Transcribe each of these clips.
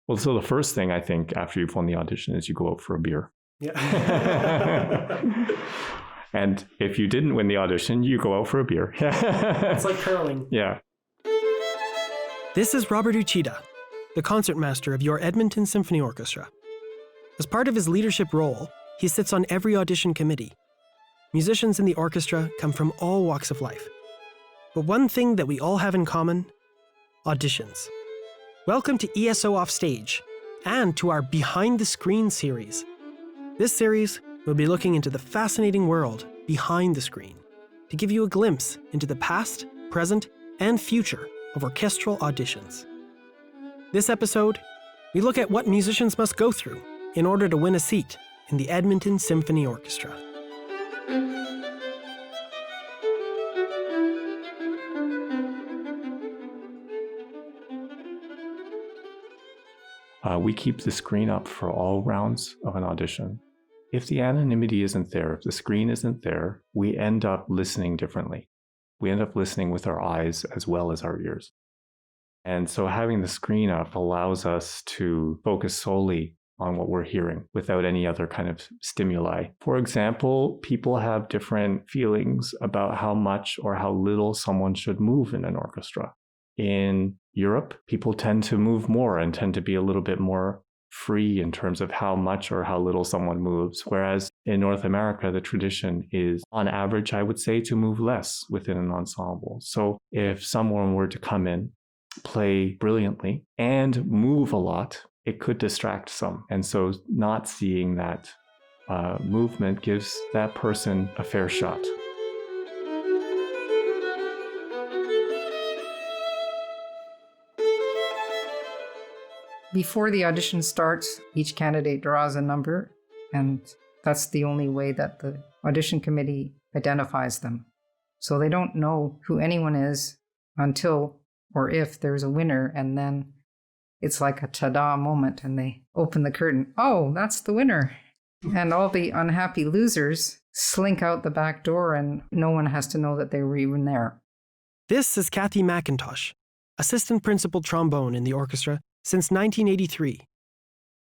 Well, so the first thing I think after you've won the audition is you go out for a beer. Yeah. And if you didn't win the audition, you go out for a beer. It's like curling. Yeah. This is Robert Uchida, the concertmaster of your Edmonton Symphony Orchestra. As part of his leadership role, he sits on every audition committee. Musicians in the orchestra come from all walks of life. But one thing that we all have in common: auditions. Welcome to ESO Offstage, and to our Behind the Screen series. This series will be looking into the fascinating world behind the screen to give you a glimpse into the past, present, and future of orchestral auditions. This episode, we look at what musicians must go through in order to win a seat in the Edmonton Symphony Orchestra. We keep the screen up for all rounds of an audition. If the anonymity isn't there, if the screen isn't there, we end up listening differently. We end up listening with our eyes as well as our ears. And so having the screen up allows us to focus solely on what we're hearing without any other kind of stimuli. For example, people have different feelings about how much or how little someone should move in an orchestra. In Europe, people tend to move more and tend to be a little bit more free in terms of how much or how little someone moves. Whereas in North America, the tradition is, on average, I would say, to move less within an ensemble. So if someone were to come in, play brilliantly, and move a lot, it could distract some. And so not seeing that movement gives that person a fair shot. Before the audition starts, each candidate draws a number, and that's the only way that the audition committee identifies them. So they don't know who anyone is until or if there's a winner, and then it's like a ta-da moment, and they open the curtain. Oh, that's the winner. And all the unhappy losers slink out the back door, and no one has to know that they were even there. This is Kathy Macintosh, assistant principal trombone in the orchestra since 1983,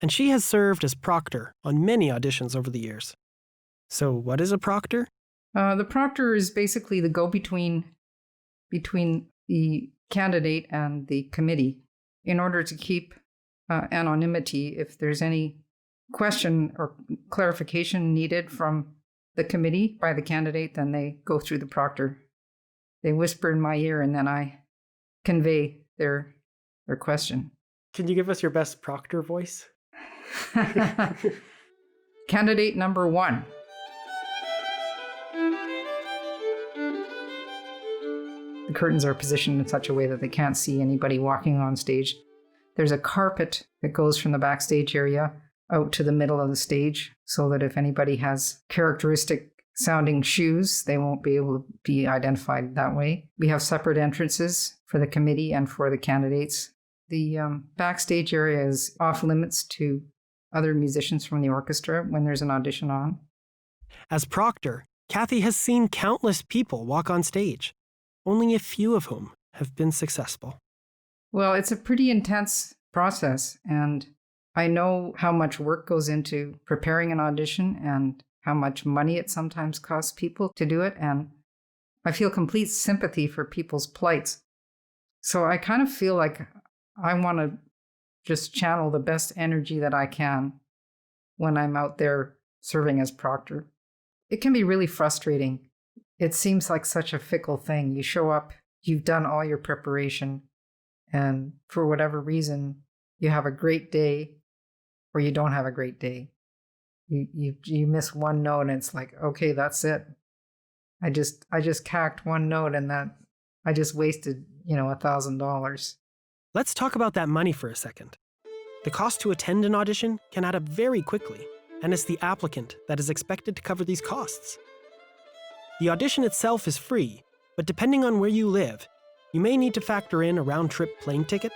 and she has served as proctor on many auditions over the years. So what is a proctor? The proctor is basically the go-between between the candidate and the committee in order to keep anonymity. If there's any question or clarification needed from the committee by the candidate, then they go through the proctor. They whisper in my ear, and then I convey their question. Can you give us your best proctor voice? Candidate number 1. The curtains are positioned in such a way that they can't see anybody walking on stage. There's a carpet that goes from the backstage area out to the middle of the stage, so that if anybody has characteristic sounding shoes, they won't be able to be identified that way. We have separate entrances for the committee and for the candidates. The backstage area is off limits to other musicians from the orchestra when there's an audition on. As proctor, Kathy has seen countless people walk on stage, only a few of whom have been successful. Well, it's a pretty intense process, and I know how much work goes into preparing an audition and how much money it sometimes costs people to do it, and I feel complete sympathy for people's plights. So I kind of feel like I want to just channel the best energy that I can when I'm out there serving as proctor. It can be really frustrating. It seems like such a fickle thing. You show up, you've done all your preparation, and for whatever reason, you have a great day or you don't have a great day. You miss one note and it's like, okay, that's it. I just cacked one note and that I just wasted, $1,000. Let's talk about that money for a second. The cost to attend an audition can add up very quickly, and it's the applicant that is expected to cover these costs. The audition itself is free, but depending on where you live, you may need to factor in a round-trip plane ticket.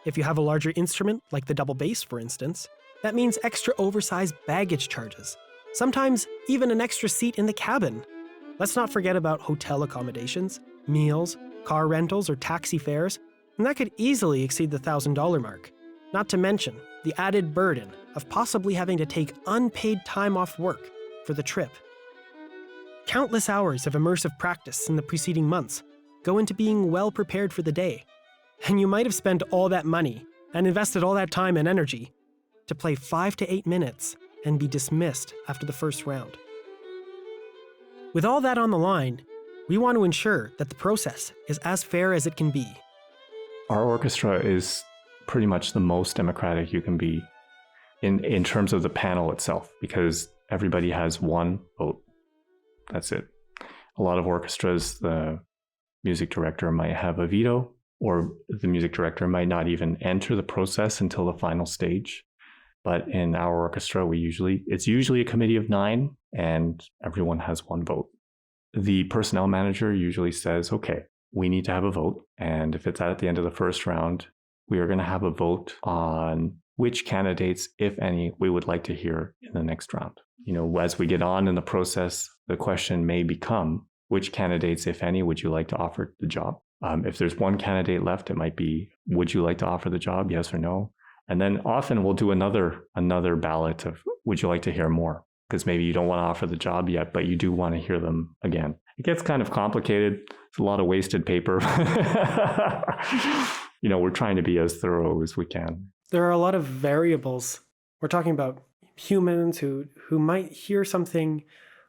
If you have a larger instrument, like the double bass for instance, that means extra oversized baggage charges, sometimes even an extra seat in the cabin. Let's not forget about hotel accommodations, meals, car rentals, or taxi fares, and that could easily exceed the $1,000 mark. Not to mention the added burden of possibly having to take unpaid time off work for the trip. Countless hours of immersive practice in the preceding months go into being well prepared for the day, and you might have spent all that money and invested all that time and energy to play 5 to 8 minutes and be dismissed after the first round. With all that on the line, we want to ensure that the process is as fair as it can be. Our orchestra is pretty much the most democratic you can be in terms of the panel itself, because everybody has one vote. That's it. A lot of orchestras, the music director might have a veto, or the music director might not even enter the process until the final stage. But in our orchestra, it's usually a committee of 9, and everyone has one vote. The personnel manager usually says, okay, we need to have a vote. And if it's at the end of the first round, we are going to have a vote on which candidates, if any, we would like to hear in the next round. As we get on in the process, the question may become, which candidates, if any, would you like to offer the job? If there's one candidate left, it might be, would you like to offer the job, yes or no? And then often we'll do another ballot of, would you like to hear more? Because maybe you don't want to offer the job yet, but you do want to hear them again. It gets kind of complicated. It's a lot of wasted paper. We're trying to be as thorough as we can. There are a lot of variables. We're talking about humans who might hear something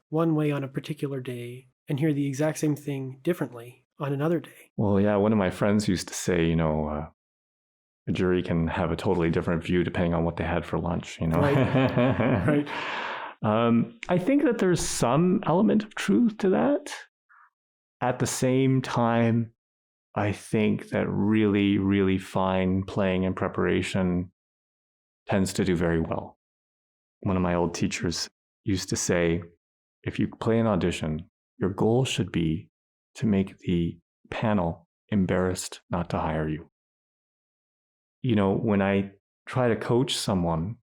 one way on a particular day and hear the exact same thing differently on another day. Well, yeah, one of my friends used to say, a jury can have a totally different view depending on what they had for lunch, Right. I think that there's some element of truth to that. At the same time, I think that really, really fine playing and preparation tends to do very well. One of my old teachers used to say, if you play an audition, your goal should be to make the panel embarrassed not to hire you. When I try to coach someone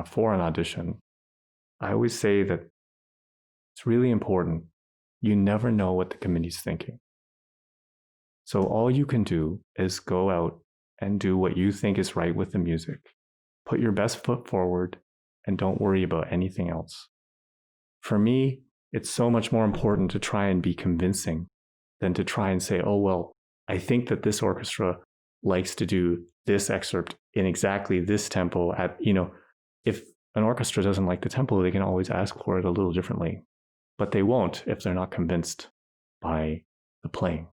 for an audition, I always say that it's really important. You never know what the committee's thinking. So all you can do is go out and do what you think is right with the music. Put your best foot forward and don't worry about anything else. For me, it's so much more important to try and be convincing than to try and say, oh, well, I think that this orchestra likes to do this excerpt in exactly this tempo if an orchestra doesn't like the tempo, they can always ask for it a little differently, but they won't if they're not convinced by the playing.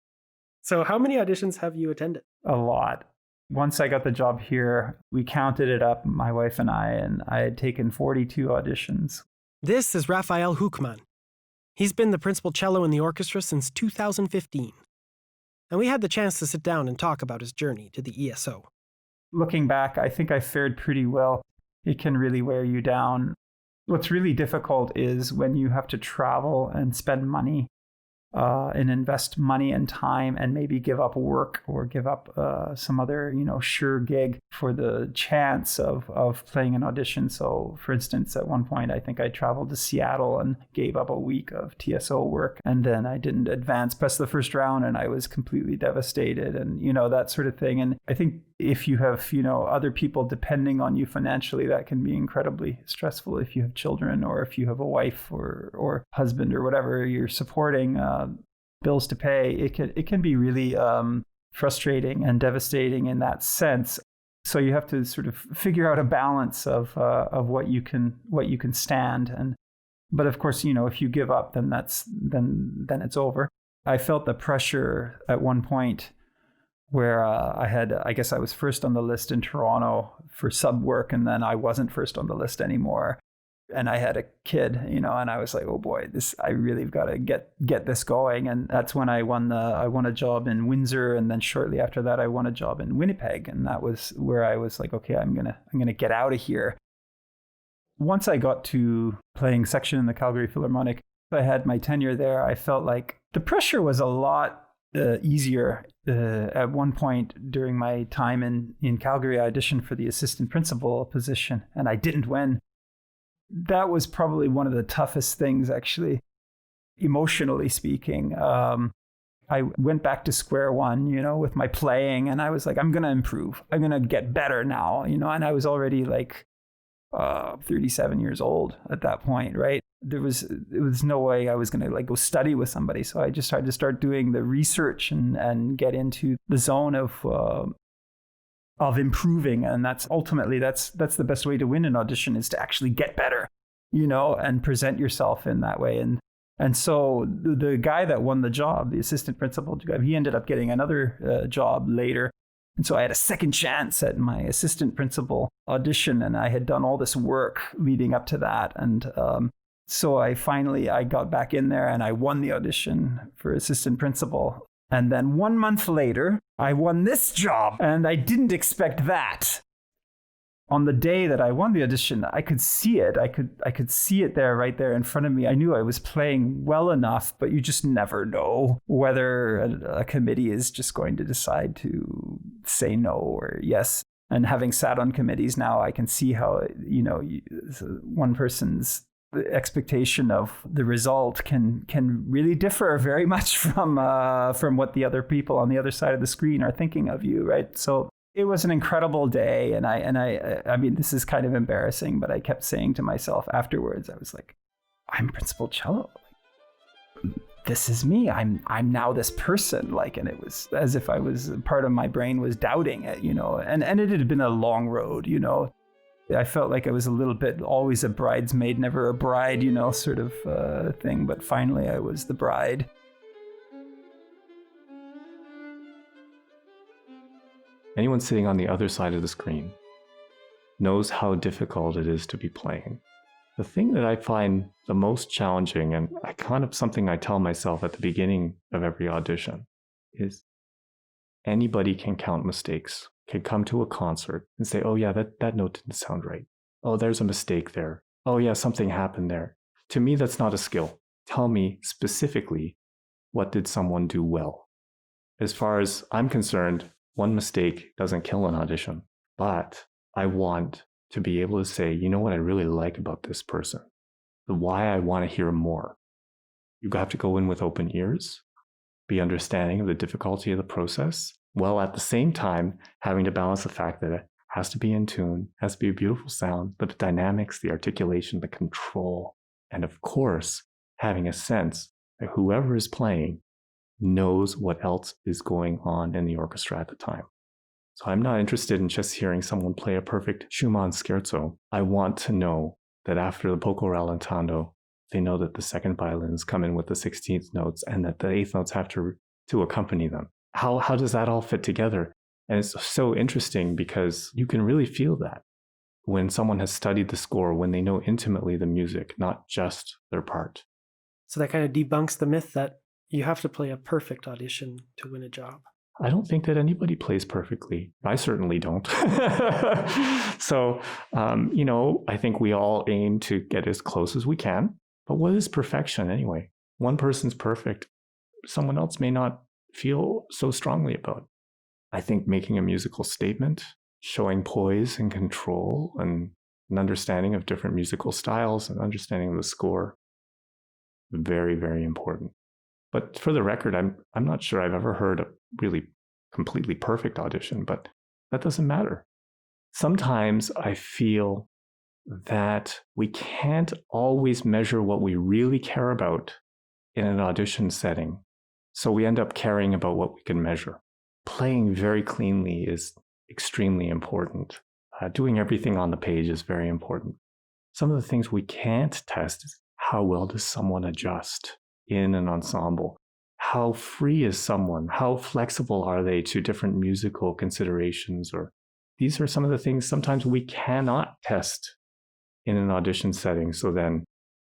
So how many auditions have you attended? A lot. Once I got the job here, we counted it up, my wife and I had taken 42 auditions. This is Rafael Huckman. He's been the principal cello in the orchestra since 2015. And we had the chance to sit down and talk about his journey to the ESO. Looking back, I think I fared pretty well. It can really wear you down. What's really difficult is when you have to travel and spend money and invest money and time and maybe give up work or give up some other, sure gig for the chance of playing an audition. So for instance, at one point, I think I traveled to Seattle and gave up a week of TSO work. And then I didn't advance past the first round and I was completely devastated and, that sort of thing. And I think if you have, other people depending on you financially, that can be incredibly stressful. If you have children or if you have a wife or husband or whatever you're supporting, bills to pay, it can be really frustrating and devastating in that sense. So you have to sort of figure out a balance of what you can stand. But of course, if you give up, then it's over. I felt the pressure at one point where I guess I was first on the list in Toronto for sub work, and then I wasn't first on the list anymore. And I had a kid, and I was like, oh boy, I really got to get this going. And that's when I won a job in Windsor, and then shortly after that, I won a job in Winnipeg, and that was where I was like, okay, I'm gonna get out of here. Once I got to playing section in the Calgary Philharmonic, I had my tenure there. I felt like the pressure was a lot easier. At one point during my time in Calgary, I auditioned for the assistant principal position, and I didn't win. That was probably one of the toughest things, actually, emotionally speaking. I went back to square one, with my playing, and I was like, I'm going to improve. I'm going to get better now, and I was already like 37 years old at that point, right? There was no way I was going to like go study with somebody. So I just tried to start doing the research and get into the zone of improving. And that's ultimately, that's the best way to win an audition, is to actually get better, and present yourself in that way. And so the guy that won the job, the assistant principal, he ended up getting another job later. And so I had a second chance at my assistant principal audition, and I had done all this work leading up to that. And so I got back in there and I won the audition for assistant principal. And then 1 month later, I won this job, and I didn't expect that. On the day that I won the audition, I could see it. I could see it there, right there in front of me. I knew I was playing well enough, but you just never know whether a committee is just going to decide to say no or yes. And having sat on committees now, I can see how, one person's expectation of the result can really differ very much from what the other people on the other side of the screen are thinking of you, right? So it was an incredible day, and I mean, this is kind of embarrassing, but I kept saying to myself afterwards, I was like, I'm principal cello. This is me. I'm now this person. Like, and it was as if part of my brain was doubting it, and it had been a long road, I felt like I was a little bit always a bridesmaid, never a bride, sort of thing. But finally I was the bride. Anyone sitting on the other side of the screen knows how difficult it is to be playing. The thing that I find the most challenging, and something I tell myself at the beginning of every audition, is anybody can count mistakes, can come to a concert and say, oh yeah, that note didn't sound right. Oh, there's a mistake there. Oh yeah, something happened there. To me, that's not a skill. Tell me specifically, what did someone do well? As far as I'm concerned, one mistake doesn't kill an audition, but I want to be able to say, you know what I really like about this person, the why I want to hear more. You have to go in with open ears, be understanding of the difficulty of the process, while at the same time having to balance the fact that it has to be in tune, has to be a beautiful sound, the dynamics, the articulation, the control, and of course, having a sense that whoever is playing knows what else is going on in the orchestra at the time. So I'm not interested in just hearing someone play a perfect Schumann scherzo. I want to know that after the poco rallentando, they know that the second violins come in with the 16th notes and that the 8th notes have to accompany them. How does that all fit together? And it's so interesting because you can really feel that when someone has studied the score, when they know intimately the music, not just their part. So that kind of debunks the myth that you have to play a perfect audition to win a job. I don't think that anybody plays perfectly. I certainly don't. So, I think we all aim to get as close as we can. But what is perfection anyway? One person's perfect. Someone else may not feel so strongly about. I think making a musical statement, showing poise and control and an understanding of different musical styles and understanding of the score, very, very important. But for the record, I'm not sure I've ever heard a really completely perfect audition, but that doesn't matter. Sometimes I feel that we can't always measure what we really care about in an audition setting. So we end up caring about what we can measure. Playing very cleanly is extremely important. Doing everything on the page is very important. Some of the things we can't test is how well does someone adjust in an ensemble? How free is someone? How flexible are they to different musical considerations? Or these are some of the things sometimes we cannot test in an audition setting. So then,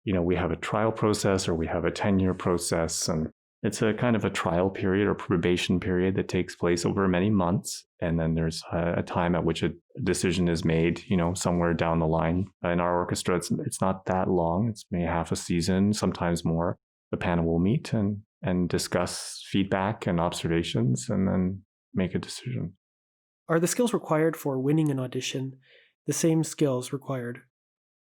we have a trial process or we have a tenure process, and it's a kind of a trial period or probation period that takes place over many months. And then there's a time at which a decision is made, somewhere down the line. In our orchestra, it's not that long. It's maybe half a season, sometimes more. The panel will meet and discuss feedback and observations and then make a decision. Are the skills required for winning an audition the same skills required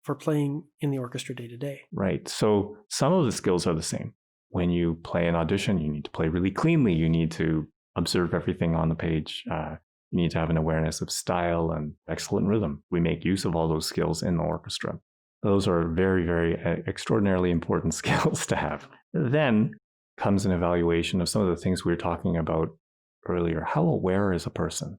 for playing in the orchestra day to day? Right. So some of the skills are the same. When you play an audition, you need to play really cleanly. You need to observe everything on the page. You need to have an awareness of style and excellent rhythm. We make use of all those skills in the orchestra. Those are very, very extraordinarily important skills to have. Then comes an evaluation of some of the things we were talking about earlier. How aware is a person?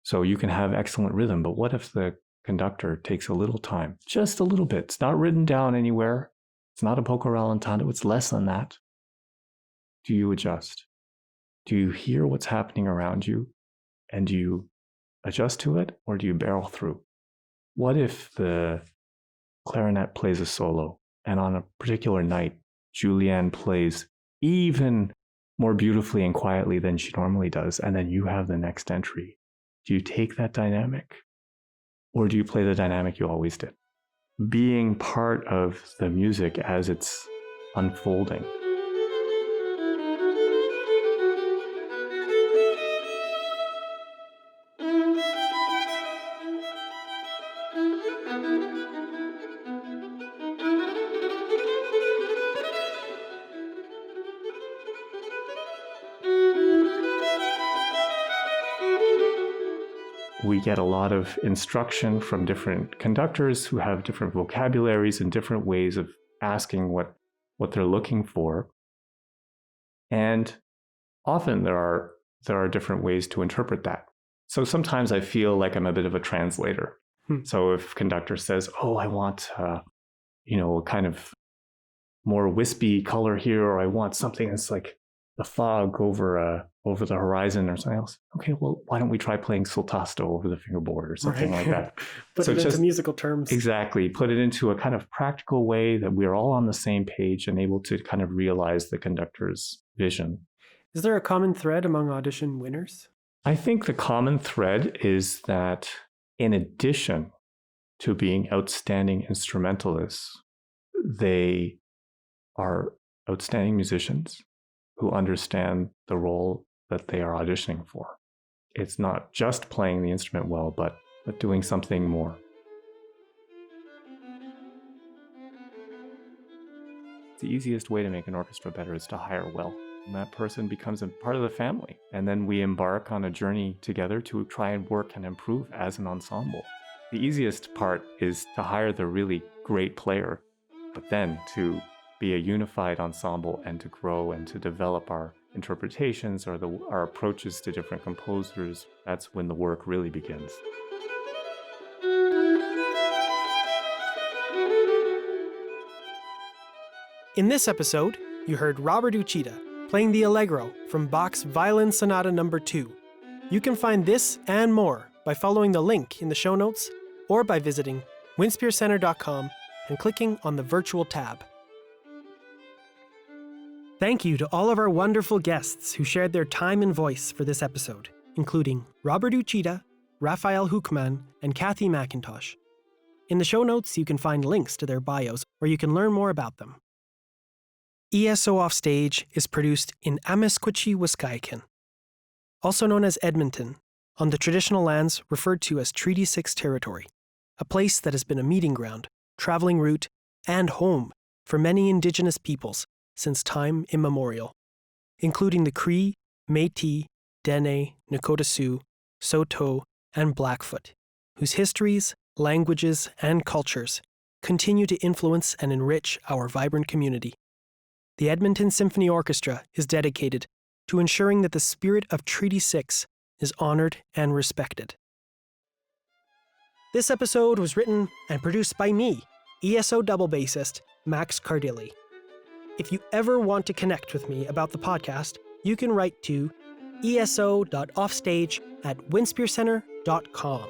So you can have excellent rhythm, but what if the conductor takes a little time, just a little bit? It's not written down anywhere. It's not a poco rallentando. It's less than that. Do you adjust? Do you hear what's happening around you? And do you adjust to it, or do you barrel through? What if the clarinet plays a solo, and on a particular night, Julianne plays even more beautifully and quietly than she normally does, and then you have the next entry? Do you take that dynamic, or do you play the dynamic you always did? Being part of the music as it's unfolding. We get a lot of instruction from different conductors who have different vocabularies and different ways of asking what they're looking for. And often there are different ways to interpret that. So sometimes I feel like I'm a bit of a translator. So if conductor says, "Oh, I want a kind of more wispy color here," or "I want something that's like the fog over the horizon," or something else. Okay, well, why don't we try playing sul tasto over the fingerboard or something like that? Put it into musical terms. Exactly. Put it into a kind of practical way that we're all on the same page and able to kind of realize the conductor's vision. Is there a common thread among audition winners? I think the common thread is that in addition to being outstanding instrumentalists, they are outstanding musicians who understand the role that they are auditioning for. It's not just playing the instrument well, but doing something more. The easiest way to make an orchestra better is to hire well. And that person becomes a part of the family. And then we embark on a journey together to try and work and improve as an ensemble. The easiest part is to hire the really great player, but then to be a unified ensemble and to grow and to develop our interpretations or our approaches to different composers. That's when the work really begins. In this episode, you heard Robert Uchida playing the Allegro from Bach's Violin Sonata No. 2. You can find this and more by following the link in the show notes or by visiting winspearcenter.com and clicking on the virtual tab. Thank you to all of our wonderful guests who shared their time and voice for this episode, including Robert Uchida, Rafael Huckman, and Kathy Macintosh. In the show notes, you can find links to their bios where you can learn more about them. ESO Offstage is produced in Amiskwichi, Wisconsin, also known as Edmonton, on the traditional lands referred to as Treaty 6 territory, a place that has been a meeting ground, traveling route, and home for many Indigenous peoples since time immemorial, including the Cree, Métis, Dene, Nakota Sioux, Saulteaux, and Blackfoot, whose histories, languages, and cultures continue to influence and enrich our vibrant community. The Edmonton Symphony Orchestra is dedicated to ensuring that the spirit of Treaty 6 is honored and respected. This episode was written and produced by me, ESO double bassist Max Cardilli. If you ever want to connect with me about the podcast, you can write to eso.offstage@winspearcenter.com.